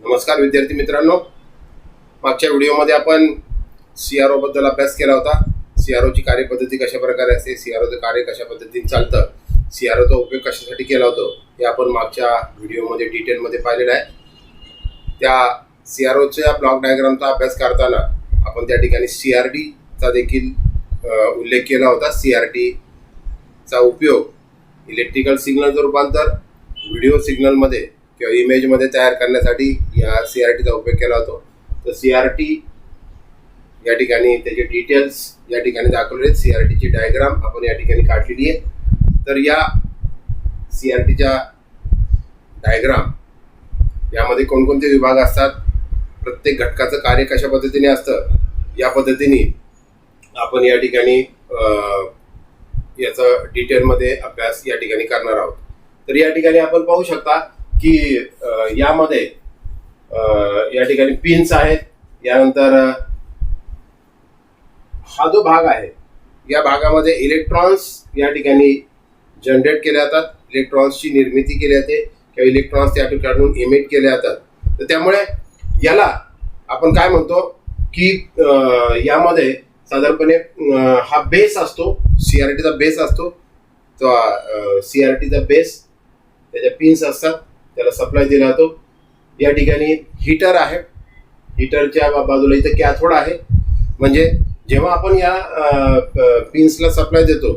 नमस्कार विद्यार्थी मित्रांनो, मागच्या व्हिडिओमध्ये आपण सीआरओ बद्दल अभ्यास केला होता. सीआरओची कार्यपद्धती कशा प्रकारे असते, सीआरओचं कार्य कशा पद्धतीने चालतं, सीआरओचा उपयोग कशासाठी केला होतो हे आपण मागच्या व्हिडिओमध्ये डिटेलमध्ये पाहिलेलं आहे. त्या सीआरओच्या ब्लॉक डायग्रामचा अभ्यास करताना आपण त्या ठिकाणी सीआरटीचा देखील उल्लेख केला होता. सीआरटीचा उपयोग इलेक्ट्रिकल सिग्नलचं रूपांतर व्हिडिओ सिग्नलमध्ये किंवा इमेजमध्ये तयार करण्यासाठी या सीआरटीचा उपयोग केला होतो. तर सीआरटी या ठिकाणी त्याचे डिटेल्स या ठिकाणी दाखवले आहेत. सीआरटीची डायग्राम आपण या ठिकाणी काढलेली आहे. तर या सीआरटीच्या डायग्राम यामध्ये कोणकोणते विभाग असतात, प्रत्येक घटकाचं कार्य कशा पद्धतीने असतं, या पद्धतीने आपण या ठिकाणी याचा डिटेलमध्ये अभ्यास या ठिकाणी करणार आहोत. तर या ठिकाणी आपण पाहू शकता की यामध्ये या ठिकाणी पिन्स आहेत. यानंतर हा जो भाग आहे या भागामध्ये इलेक्ट्रॉन्स या ठिकाणी जनरेट केले जातात, इलेक्ट्रॉन्सची निर्मिती केली जाते किंवा इलेक्ट्रॉन्स त्या ठिकाणून इमिट केले जातात. तर त्यामुळे याला आपण काय म्हणतो की यामध्ये साधारणपणे हा बेस असतो, सीआरटीचा बेस असतो. तो सीआरटीचा बेस, त्याच्या पिन्स असतात, त्याला सप्लाय दिला जातो. या ठिकाणी हीटर आहे, हीटरच्या बाजूला इथं कॅथोड आहे. म्हणजे जेव्हा आपण या पिन्सला सप्लाय देतो,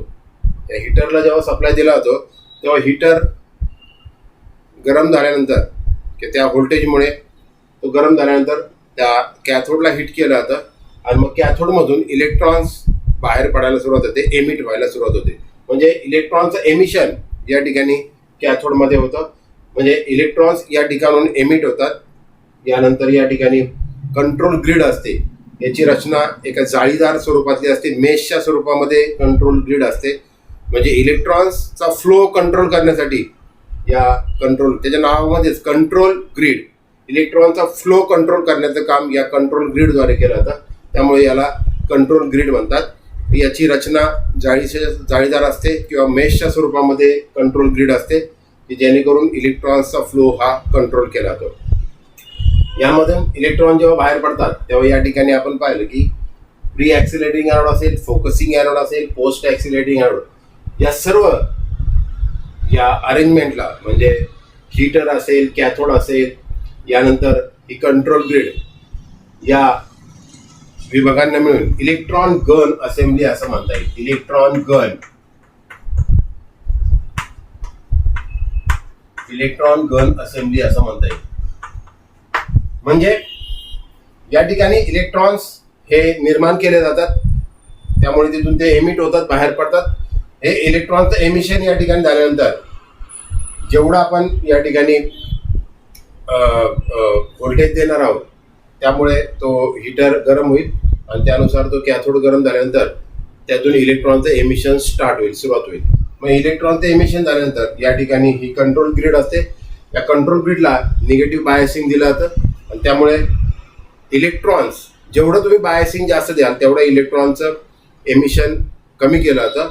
या हीटरला जेव्हा सप्लाय दिला जातो तेव्हा हीटर गरम झाल्यानंतर की त्या व्होल्टेजमुळे तो गरम झाल्यानंतर त्या कॅथोडला हिट केलं जातं आणि मग कॅथोडमधून इलेक्ट्रॉन्स बाहेर पडायला सुरुवात होते, एमिट व्हायला सुरुवात होते. म्हणजे इलेक्ट्रॉनचं एमिशन या ठिकाणी कॅथोडमध्ये होतं. म्हणजे इलेक्ट्रॉन्स या ठिकाणून एमिट होतात. यानंतर या ठिकाणी कंट्रोल ग्रीड असते. याची रचना एका जाळीदार स्वरूपातली असते, मेशच्या स्वरूपामध्ये कंट्रोल ग्रीड असते. म्हणजे इलेक्ट्रॉन्सचा फ्लो कंट्रोल करण्यासाठी या कंट्रोल, त्याच्या नावामध्येच कंट्रोल ग्रीड, इलेक्ट्रॉनचा फ्लो कंट्रोल करण्याचं काम या कंट्रोल ग्रीडद्वारे केलं जातं. त्यामुळे याला कंट्रोल ग्रीड म्हणतात. याची रचना जाळीदार असते किंवा मेशच्या स्वरूपामध्ये कंट्रोल ग्रीड असते की जेणेकरून इलेक्ट्रॉन्सचा फ्लो हा कंट्रोल केला जातो. यामधून इलेक्ट्रॉन जेव्हा बाहेर पडतात तेव्हा या ठिकाणी आपण पाहिलं की प्री ॲक्सिलेटिंग ॲनोड असेल, फोकसिंग ॲनोड असेल, पोस्ट ॲक्सिलेटिंग ॲनोड, या सर्व या अरेंजमेंटला म्हणजे हीटर असेल, कॅथोड असेल, यानंतर ही कंट्रोल ग्रीड, या विभागांना मिळून इलेक्ट्रॉन गन असेंब्ली असं म्हणता येईल. Electron gun, electron gun assembly असं म्हणता येईल. म्हणजे या ठिकाणी इलेक्ट्रॉन्स हे निर्माण केले जातात, त्यामुळे तिथून ते एमिट होतात, बाहेर पडतात. हे इलेक्ट्रॉनचं एमिशन या ठिकाणी झाल्यानंतर जेवढा आपण या ठिकाणी व्होल्टेज देणार आहोत त्यामुळे तो हीटर गरम होईल आणि त्यानुसार तो कॅथोड गरम झाल्यानंतर त्यातून इलेक्ट्रॉनचं एमिशन स्टार्ट होईल, सुरुवात होईल. मग इलेक्ट्रॉनचं एमिशन झाल्यानंतर या ठिकाणी ही कंट्रोल ग्रीड असते. या कंट्रोल ग्रीडला निगेटिव्ह बायसिंग दिलं जातं आणि त्यामुळे इलेक्ट्रॉन्स, जेवढं तुम्ही बायसिंग जास्त द्याल तेवढं इलेक्ट्रॉनचं एमिशन कमी केलं जातं.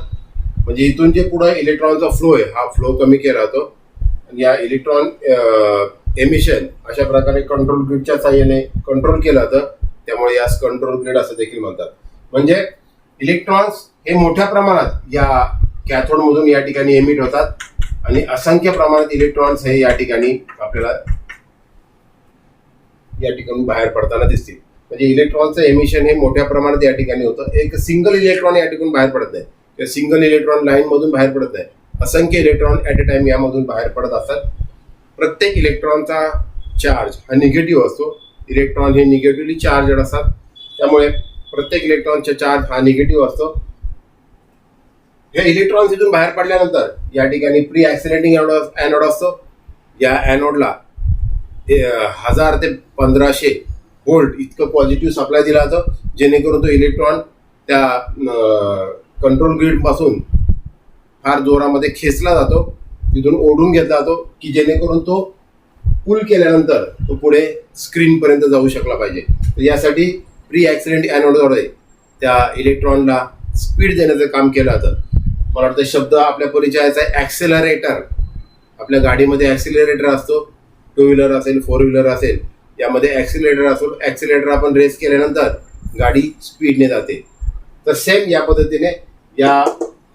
म्हणजे इथून जे पुढं इलेक्ट्रॉनचा फ्लो आहे हा फ्लो कमी केला जातो. या इलेक्ट्रॉन एमिशन अशा प्रकारे कंट्रोल ग्रीडच्या साहाय्याने कंट्रोल केलं जातं. त्यामुळे यास कंट्रोल ग्रीड असं देखील म्हणतात. म्हणजे इलेक्ट्रॉन्स हे मोठ्या प्रमाणात या कॅथोडमधून या ठिकाणी एमिट होतात आणि असंख्य प्रमाणात इलेक्ट्रॉन्स हे या ठिकाणी आपल्याला या ठिकाणी बाहेर पडताना दिसतील. म्हणजे इलेक्ट्रॉनचं एमिशन हे मोठ्या प्रमाणात या ठिकाणी होतं. एक सिंगल इलेक्ट्रॉन या ठिकाणी बाहेर पडत नाही किंवा सिंगल इलेक्ट्रॉन लाईन मधून बाहेर पडत नाही. असंख्य इलेक्ट्रॉन ॲट अ टाइम यामधून बाहेर पडत असतात. प्रत्येक इलेक्ट्रॉनचा चार्ज हा निगेटिव्ह असतो. इलेक्ट्रॉन हे निगेटिव्हली चार्जड असतात, त्यामुळे प्रत्येक इलेक्ट्रॉनचा चार्ज हा निगेटिव्ह असतो. हे इलेक्ट्रॉन्स इथून बाहेर पडल्यानंतर या ठिकाणी प्री ॲक्सिलेटिंग ॲनोड असतो. या ॲनोडला 1000 ते 1500 व्होल्ट इतकं पॉझिटिव्ह सप्लाय दिला जातो, जेणेकरून तो इलेक्ट्रॉन त्या कंट्रोल ग्रीडपासून फार जोरामध्ये खेचला जातो, तिथून ओढून घेतला जातो की जेणेकरून तो पुल केल्यानंतर तो पुढे स्क्रीनपर्यंत जाऊ शकला पाहिजे. तर यासाठी प्री ॲक्सिलेंट ॲनोडद्वारे त्या इलेक्ट्रॉनला स्पीड देण्याचं काम केलं जातं. मला वाटतं शब्द आपल्या परिचयाचा आहे ॲक्सेलरेटर. आपल्या गाडीमध्ये ॲक्सिलरेटर असतो, टू व्हीलर असेल, फोर व्हीलर असेल, यामध्ये ॲक्सिलेटर असो, ॲक्सिलेटर आपण रेस केल्यानंतर गाडी स्पीडने जाते. तर सेम या पद्धतीने या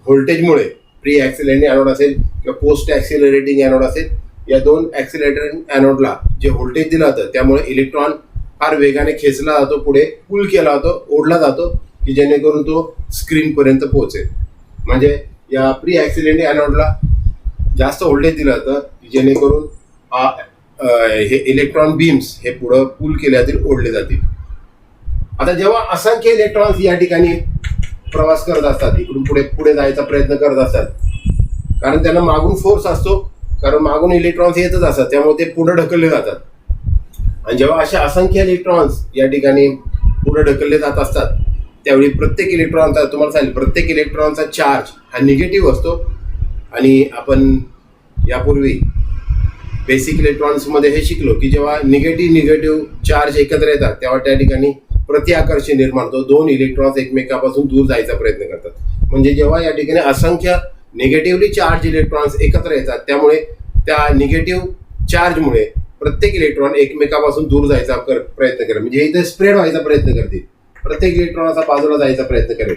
व्होल्टेजमुळे प्री ॲक्सिलरेटिंग ॲनोड असेल किंवा पोस्ट ॲक्सिलरेटिंग ॲनोड असेल, या दोन ॲक्सिलरेटिंग ॲनोडला जे व्होल्टेज दिलं जातं त्यामुळे इलेक्ट्रॉन फार वेगाने खेचला जातो, पुढे पुल केला जातो, ओढला जातो, की जेणेकरून तो स्क्रीनपर्यंत पोहोचेल. म्हणजे या प्री ॲक्सिलरेटिंग ॲनोडला जास्त व्होल्टेज दिलं जातं की जेणेकरून हे इलेक्ट्रॉन बीम्स हे पुढं पुल केले जातील, ओढले जातील. आता जेव्हा असंख्य इलेक्ट्रॉन्स या ठिकाणी प्रवास करत असतात, इकडून पुढे पुढे जायचा प्रयत्न करत असतात, कारण त्यांना मागून फोर्स असतो, कारण मागून इलेक्ट्रॉन्स येतच असतात, त्यामुळे ते पुढे ढकलले जातात. आणि जेव्हा असे असंख्य इलेक्ट्रॉन्स या ठिकाणी पुढे ढकलले जात असतात त्यावेळी प्रत्येक इलेक्ट्रॉनचा, तुम्हाला सांगेल, प्रत्येक इलेक्ट्रॉनचा चार्ज हा निगेटिव्ह असतो. आणि आपण यापूर्वी बेसिक इलेक्ट्रॉन्समध्ये हे शिकलो की जेव्हा निगेटिव्ह चार्ज एकत्र येतात तेव्हा त्या ठिकाणी प्रतिआकर्षण निर्माण होतो, दोन इलेक्ट्रॉन्स एकमेकापासून दूर जायचा प्रयत्न करतात. म्हणजे जेव्हा या ठिकाणी असंख्य निगेटिव्हली चार्ज इलेक्ट्रॉन्स एकत्र येतात त्यामुळे त्या निगेटिव्ह चार्जमुळे प्रत्येक इलेक्ट्रॉन एकमेकापासून दूर जायचा प्रयत्न करेल, म्हणजे इथे स्प्रेड व्हायचा प्रयत्न करतील. प्रत्येक इलेक्ट्रॉन असा बाजूला जायचा प्रयत्न करेल,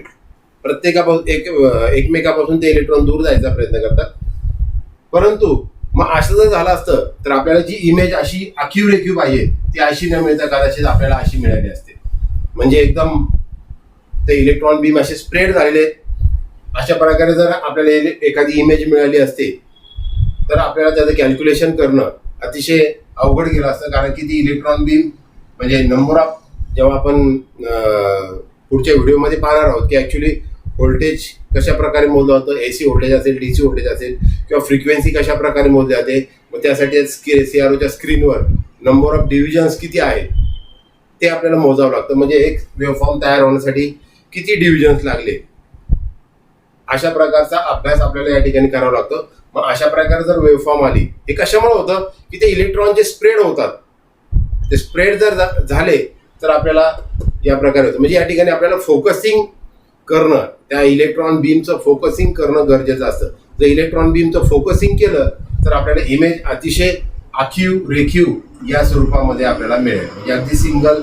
एकमेकापासून ते इलेक्ट्रॉन दूर जायचा प्रयत्न करतात. परंतु मग असं जर झालं असतं तर आपल्याला जी इमेज अशी आखीव रेखीव पाहिजे ती अशी न मिळता कदाचित आपल्याला अशी मिळाली असते. म्हणजे एकदम ते इलेक्ट्रॉन बीम असे स्प्रेड झालेले, अशा प्रकारे जर आपल्याला एखादी इमेज मिळाली असते तर आपल्याला त्याचं कॅल्क्युलेशन करणं अतिशय अवघड गेलं असतं. कारण की ती इलेक्ट्रॉन बीम म्हणजे नंबर ऑफ, जेव्हा आपण पुढच्या व्हिडिओमध्ये पाहणार आहोत की ॲक्च्युली व्होल्टेज कशा प्रकारे मोजलं जातं, AC व्होल्टेज असेल, DC व्होल्टेज असेल किंवा फ्रिक्वेन्सी कशा प्रकारे मोजली जाते, मग त्यासाठी CROच्या स्क्रीनवर नंबर ऑफ डिव्हिजन्स किती आहेत ते आपल्याला मोजावं लागतं. म्हणजे एक वेव्हफॉर्म तयार होण्यासाठी किती डिव्हिजन्स लागले, अशा प्रकारचा अभ्यास आपल्याला या ठिकाणी करावा लागतो. मग अशा प्रकारे जर वेव्हफॉर्म आली, हे कशामुळे होतं की ते इलेक्ट्रॉन जे स्प्रेड होतात, ते स्प्रेड जर झाले तर आपल्याला या प्रकारे होतं. म्हणजे या ठिकाणी आपल्याला फोकसिंग करणं, त्या इलेक्ट्रॉन बीमचं फोकसिंग करणं गरजेचं असतं. जर इलेक्ट्रॉन बीमचं फोकसिंग केलं तर आपल्याला इमेज अतिशय आखीव रेखीव या स्वरूपामध्ये आपल्याला मिळेल. म्हणजे अगदी सिंगल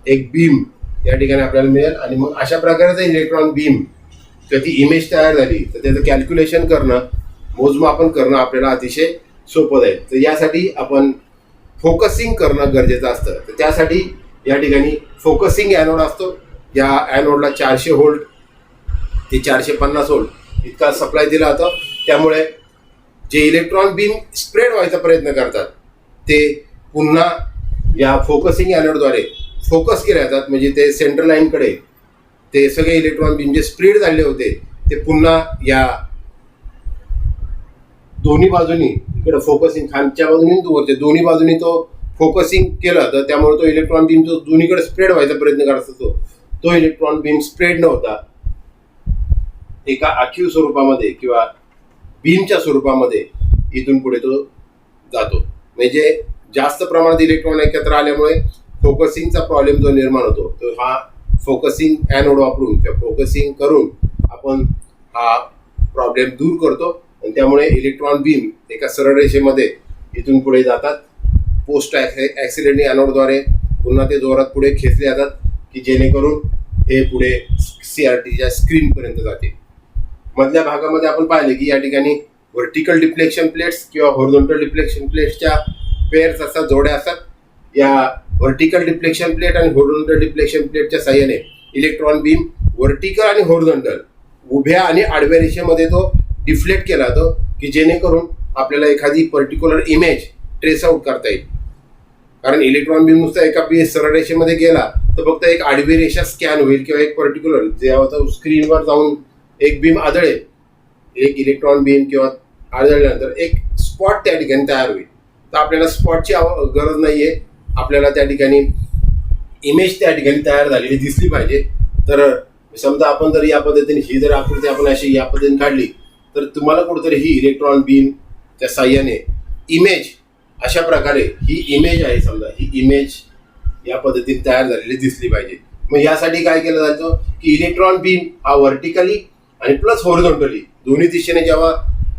एक बीम या ठिकाणी आपल्याला मिळेल. आणि मग अशा प्रकारचं इलेक्ट्रॉन बीम किंवा ती इमेज तयार झाली तर त्याचं कॅल्क्युलेशन करणं, मोजमापन करणं आपल्याला अतिशय सोपं जाईल. तर यासाठी आपण फोकसिंग करणं गरजेचं असतं. तर त्यासाठी या ठिकाणी फोकसिंग ॲनोड असतो. या ॲनोडला 400 व्होल्ट ते 450 व्होल्ट इतका सप्लाय दिला जातो. त्यामुळे जे इलेक्ट्रॉन बीम स्प्रेड व्हायचा प्रयत्न करतात ते पुन्हा या फोकसिंग ॲनोडद्वारे फोकस केले जातात. म्हणजे ते सेंट्रल लाईनकडे ते सगळे इलेक्ट्रॉन बीम जे स्प्रेड झाले होते ते पुन्हा या दोन्ही बाजूनी, इकडे फोकसिंग खालच्या बाजूनी वरच्या दोन्ही बाजूनी तो फोकसिंग केलं तर त्यामुळे तो इलेक्ट्रॉन बीम जो दोन्हीकडे स्प्रेड व्हायचा प्रयत्न करत असतो तो इलेक्ट्रॉन बीम स्प्रेड न होता एका आखीव स्वरूपामध्ये किंवा बीमच्या स्वरूपामध्ये इथून पुढे तो जातो. म्हणजे जास्त प्रमाणात इलेक्ट्रॉन एकत्र आल्यामुळे फोकसिंगचा प्रॉब्लेम जो निर्माण होतो तो हा फोकसिंग ॲनोड वापरून किंवा फोकसिंग करून आपण हा प्रॉब्लेम दूर करतो. आणि त्यामुळे इलेक्ट्रॉन बीम एका सरळ रेषेमध्ये इथून पुढे जातात. पोस्ट ॲक्सिलरेटिंग ॲनोडद्वारे पुन्हा ते जोरात पुढे खेचले जातात की जेणेकरून हे पुढे CRTच्या स्क्रीनपर्यंत जाते. मधल्या भागामध्ये आपण पाहिले की या ठिकाणी व्हर्टिकल डिफ्लेक्शन प्लेट्स किंवा हॉरिझॉन्टल डिफ्लेक्शन प्लेट्सच्या पेअर्स असतात, जोड्या असतात. या व्हर्टिकल डिफ्लेक्शन प्लेट आणि हॉरिझॉन्टल डिफ्लेक्शन प्लेटच्या साहाय्याने इलेक्ट्रॉन बीम व्हर्टिकल आणि हॉरिझॉन्टल उभ्या आणि आडव्या रेषेमध्ये तो डिफ्लेक्ट केला जातो की जेणेकरून आपल्याला एखादी पर्टिक्युलर इमेज ट्रेस आउट करता येईल. कारण इलेक्ट्रॉन बीम नुसता एका सरळ रेषेमध्ये गेला तर फक्त एक आडवी रेषा स्कॅन होईल किंवा एक पर्टिक्युलर जेव्हा स्क्रीनवर जाऊन एक बीम आदळेल, एक इलेक्ट्रॉन बीम किंवा आदळल्यानंतर एक स्पॉट त्या ठिकाणी तयार होईल. तर आपल्याला स्पॉटची गरज नाही आहे, आपल्याला त्या ठिकाणी इमेज त्या ठिकाणी तयार झालेली दिसली पाहिजे. तर समजा आपण जर या पद्धतीने ही जर आकृती आपण अशी या पद्धतीने काढली तर तुम्हाला कुठेतरी ही इलेक्ट्रॉन बीमच्या साह्याने इमेज अशा प्रकारे ही इमेज आहे, समजा ही इमेज या पद्धतीने तयार झालेली दिसली पाहिजे. मग यासाठी काय केलं जातं की इलेक्ट्रॉन बीम हा व्हर्टिकली आणि प्लस हॉरिझॉन्टली दोन्ही दिशेने जेव्हा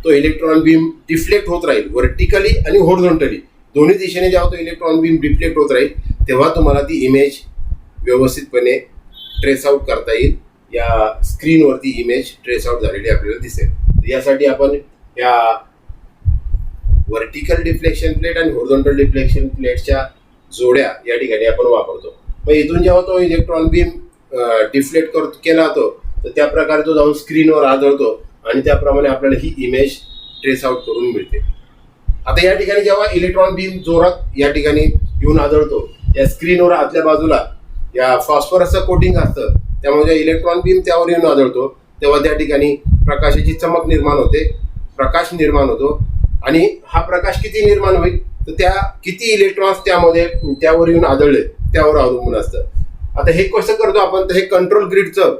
तो इलेक्ट्रॉन बीम डिफ्लेक्ट होत राहील व्हर्टिकली आणि हॉरिझॉन्टली दोन्ही दिशेने जेव्हा तो इलेक्ट्रॉन बीम डिफ्लेक्ट होत राहील तेव्हा तुम्हाला ती इमेज व्यवस्थितपणे ट्रेस आउट करता येईल. या स्क्रीनवरती इमेज ट्रेस आउट झालेली आपल्याला दिसेल. तर यासाठी आपण या व्हर्टिकल डिफ्लेक्शन प्लेट आणि हॉरिझॉन्टल डिफ्लेक्शन प्लेटच्या जोड्या या ठिकाणी आपण वापरतो. मग इथून जेव्हा तो इलेक्ट्रॉन बीम डिफ्लेक्ट केला जातो तर त्या प्रकारे तो जाऊन स्क्रीनवर आदळतो आणि त्याप्रमाणे आपल्याला ही इमेज ट्रेस आउट करून मिळते. आता या ठिकाणी जेव्हा इलेक्ट्रॉन बीम जोरात या ठिकाणी येऊन आदळतो, या स्क्रीनवर आतल्या बाजूला या फॉस्फरसचं कोटिंग असतं, त्यामुळे इलेक्ट्रॉन बीम त्यावर येऊन आदळतो तेव्हा त्या ठिकाणी प्रकाशाची चमक निर्माण होते, प्रकाश निर्माण होतो. आणि हा प्रकाश किती निर्माण होईल तर त्या किती इलेक्ट्रॉन्स त्यावर येऊन आदळले त्यावर अवलंबून असतं. आता हे कसं करतो आपण, तर हे कंट्रोल ग्रिडचं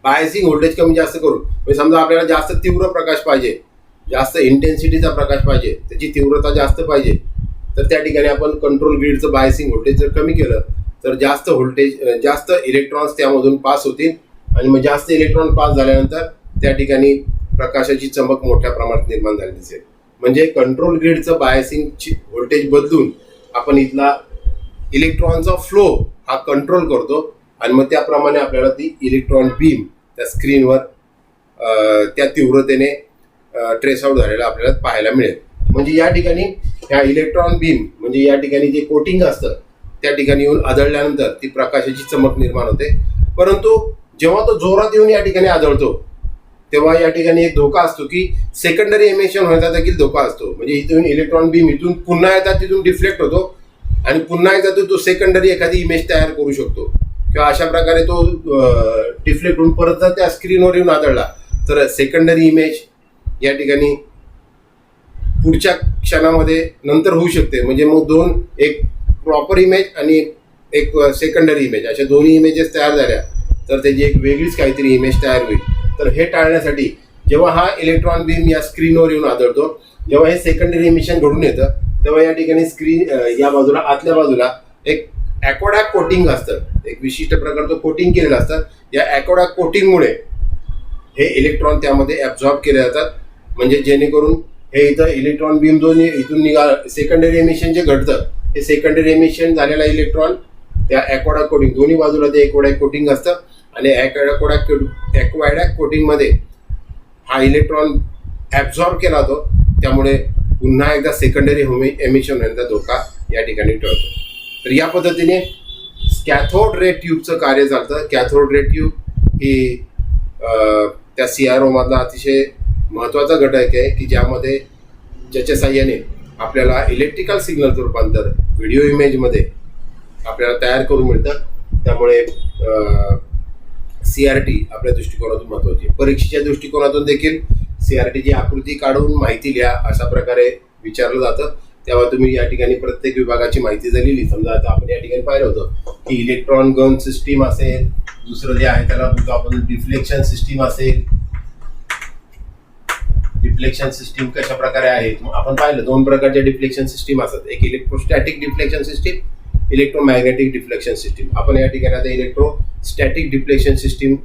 बायसिंग व्होल्टेज कमी जास्त करून, म्हणजे समजा आपल्याला जास्त तीव्र प्रकाश पाहिजे, जास्त इंटेन्सिटीचा प्रकाश पाहिजे, त्याची तीव्रता जास्त पाहिजे, तर त्या ठिकाणी आपण कंट्रोल ग्रिडचं बायसिंग व्होल्टेज जर कमी केलं तर जास्त इलेक्ट्रॉन्स त्यामधून पास होतील आणि मग जास्त इलेक्ट्रॉन पास झाल्यानंतर त्या ठिकाणी प्रकाशाची चमक मोठ्या प्रमाणात निर्माण झाली दिसेल. म्हणजे कंट्रोल ग्रिडचं बायसिंग व्होल्टेज बदलून आपण इथला इलेक्ट्रॉनचा फ्लो हा कंट्रोल करतो आणि मग त्याप्रमाणे आपल्याला ती इलेक्ट्रॉन बीम त्या स्क्रीनवर त्या तीव्रतेने ट्रेस आउट झालेला आपल्याला पाहायला मिळेल. म्हणजे या ठिकाणी ह्या इलेक्ट्रॉन बीम म्हणजे या ठिकाणी जे कोटिंग असतं त्या ठिकाणी येऊन आदळल्यानंतर ती प्रकाशाची चमक निर्माण होते. परंतु जेव्हा तो जोरात येऊन या ठिकाणी आदळतो तेव्हा या ठिकाणी एक धोका असतो की सेकंडरी एमिशन व्हायचा देखील धोका असतो. म्हणजे इथून इलेक्ट्रॉन बीम इथून पुन्हा येतात, तिथून डिफ्लेक्ट होतो आणि पुन्हा एकदा तो सेकंडरी एखादी इमेज तयार करू शकतो किंवा अशा प्रकारे तो डिफ्लेक्ट होऊन परत जर त्या स्क्रीनवर येऊन आदळला तर सेकंडरी इमेज या ठिकाणी पुढच्या क्षणामध्ये नंतर होऊ शकते. म्हणजे मग एक प्रॉपर इमेज आणि एक सेकंडरी इमेज अशा दोन्ही इमेजेस तयार झाल्या तर त्याची एक वेगळीच काहीतरी इमेज तयार होईल. तर हे टाळण्यासाठी जेव्हा हा इलेक्ट्रॉन बीम या स्क्रीनवर येऊन आदळतो, जेव्हा हे सेकंडरी इमिशन घडून येतं तेव्हा या ठिकाणी स्क्रीन या बाजूला आतल्या बाजूला एक ॲकोडॅक कोटिंग असतं, एक विशिष्ट प्रकारचं कोटिंग केलेलं असतं. या ॲकोडॅक कोटिंगमुळे हे इलेक्ट्रॉन त्यामध्ये ॲब्झॉर्ब केले जातात. म्हणजे जेणेकरून हे इथं इलेक्ट्रॉन बीम जो इथून सेकंडरी एमिशन जे घडतं हे सेकंडरी एमिशन झालेला इलेक्ट्रॉन त्या ॲकोडॅक कोटिंग दोन्ही बाजूला ते ॲकोडॅक कोटिंग असतं आणि ॲक्वॅडॅक कोटिंगमध्ये हा इलेक्ट्रॉन ॲब्झॉर्ब केला जातो. त्यामुळे पुन्हा एकदा सेकंडरी एमिशन होण्याचा धोका या ठिकाणी टळतो. तर या पद्धतीने कॅथोड रे ट्यूबचं कार्य चालतं. कॅथोड रे ट्यूब ही त्या CRO मधला अतिशय महत्त्वाचा घटक आहे की ज्याच्या साह्याने आपल्याला इलेक्ट्रिकल सिग्नलचं रूपांतर व्हिडिओ इमेजमध्ये आपल्याला तयार करून मिळतं. त्यामुळे CRT आपल्या दृष्टिकोनातून महत्त्वाची आहे. परीक्षेच्या दृष्टिकोनातून देखील CRTची आकृती काढून माहिती लिहा अशा प्रकारे विचारलं जातं. तेव्हा तुम्ही या ठिकाणी प्रत्येक विभागाची माहिती जर लिहिली, समजा आता आपण या ठिकाणी पाहिलं होतं की इलेक्ट्रॉन गन सिस्टीम असेल, दुसरं जे आहे त्याला बोलतो आपण डिफ्लेक्शन सिस्टीम असेल. डिफ्लेक्शन सिस्टीम कशा प्रकारे आहे आपण पाहिलं, दोन प्रकारच्या डिफ्लेक्शन सिस्टीम असतात, एक electrostatic deflection system, electromagnetic deflection system. आपण या ठिकाणी आता इलेक्ट्रोस्टॅटिक डिफ्लेक्शन सिस्टीम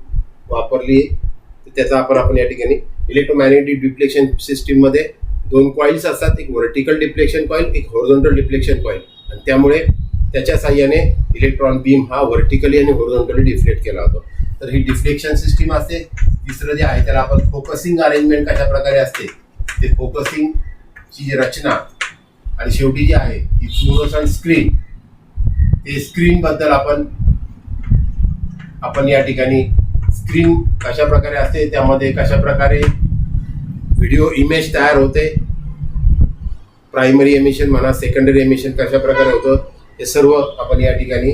वापरली तर त्याचा आपण या ठिकाणी इलेक्ट्रोमॅग्नेटिक डिफ्लेक्शन सिस्टीममध्ये दोन कॉइल्स असतात, एक व्हर्टिकल डिफ्लेक्शन कॉइल, एक हॉरिझॉन्टल डिफ्लेक्शन कॉइल. आणि त्यामुळे त्याच्या साह्याने इलेक्ट्रॉन बीम हा व्हर्टिकली आणि हॉरिझॉन्टली डिफ्लेक्ट केला जातो. तर ही डिफ्लेक्शन सिस्टीम असते. तिसरं जे आहे त्याला आपण फोकसिंग अरेंजमेंट कशा प्रकारे असते ते फोकसिंगची जी रचना आणि शेवटी जी आहे ती फ्लोरोसंट स्क्रीन. ते स्क्रीनबद्दल आपण या ठिकाणी स्क्रीन कशा प्रकारे असते, त्यामध्ये कशा प्रकारे व्हिडिओ इमेज तयार होते, प्रायमरी एमिशन म्हणा सेकंडरी एमिशन कशा प्रकारे होतं, हे सर्व आपण या ठिकाणी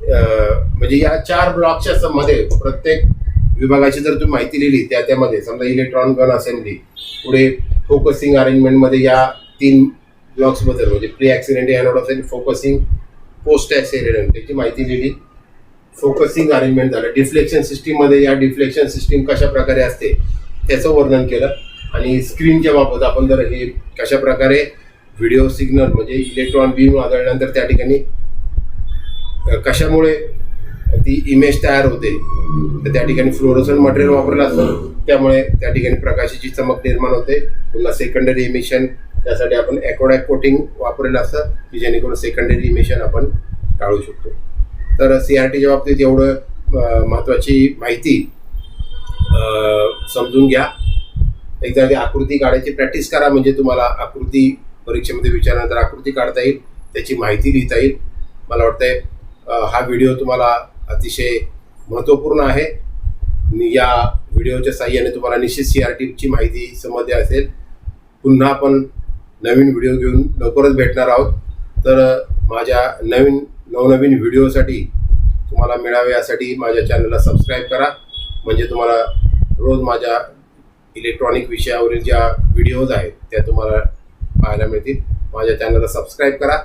म्हणजे या 4 ब्लॉकच्या मध्ये प्रत्येक विभागाची जर तुम्ही माहिती लिहिली त्यामध्ये समजा इलेक्ट्रॉन गन असेंब्ली, पुढे फोकसिंग अरेंजमेंटमध्ये या 3 ब्लॉक्सबद्दल म्हणजे प्री ॲक्सिडेंट एनोड असेल, फोकसिंग पोस्ट ॲक्सिडेंट त्याची माहिती लिहिली. फोकसिंग अरेंजमेंट झालं. डिफ्लेक्शन सिस्टीममध्ये या डिफ्लेक्शन सिस्टीम कशा प्रकारे असते त्याचं वर्णन केलं. आणि स्क्रीनच्या बाबत आपण जर हे कशा प्रकारे व्हिडिओ सिग्नल म्हणजे इलेक्ट्रॉन बीम आदळल्यानंतर त्या ठिकाणी कशामुळे ती इमेज तयार होते, तर त्या ठिकाणी फ्लोरोसंट मटेरियल वापरलं असतं, त्यामुळे त्या ठिकाणी प्रकाशाची चमक निर्माण होते. पुन्हा सेकंडरी इमिशन त्यासाठी आपण ॲक्रोडॅक कोटिंग वापरलेलं असतं की जेणेकरून सेकंडरी इमिशन आपण टाळू शकतो. तर CRTच्या बाबतीत एवढं महत्त्वाची माहिती समजून घ्या. एकदा ती आकृती काढायची प्रॅक्टिस करा, म्हणजे तुम्हाला आकृती परीक्षेमध्ये विचारल्यानंतर आकृती काढता येईल, त्याची माहिती लिहिता येईल. मला वाटतंय हा व्हिडिओ तुम्हाला अतिशय महत्त्वपूर्ण आहे. या व्हिडिओच्या साहाय्याने तुम्हाला निश्चित CRTची माहिती समजली असेल. पुन्हा आपण नवीन व्हिडिओ घेऊन लवकरच भेटणार आहोत. तर माझ्या नवनवीन व्हिडिओसाठी तुम्हाला मिळावे यासाठी माझ्या चॅनलला सबस्क्राईब करा, म्हणजे तुम्हाला रोज माझ्या इलेक्ट्रॉनिक विषयावरील ज्या व्हिडिओज आहेत त्या तुम्हाला पाहायला मिळतील. माझ्या चॅनलला सबस्क्राईब करा.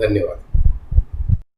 धन्यवाद.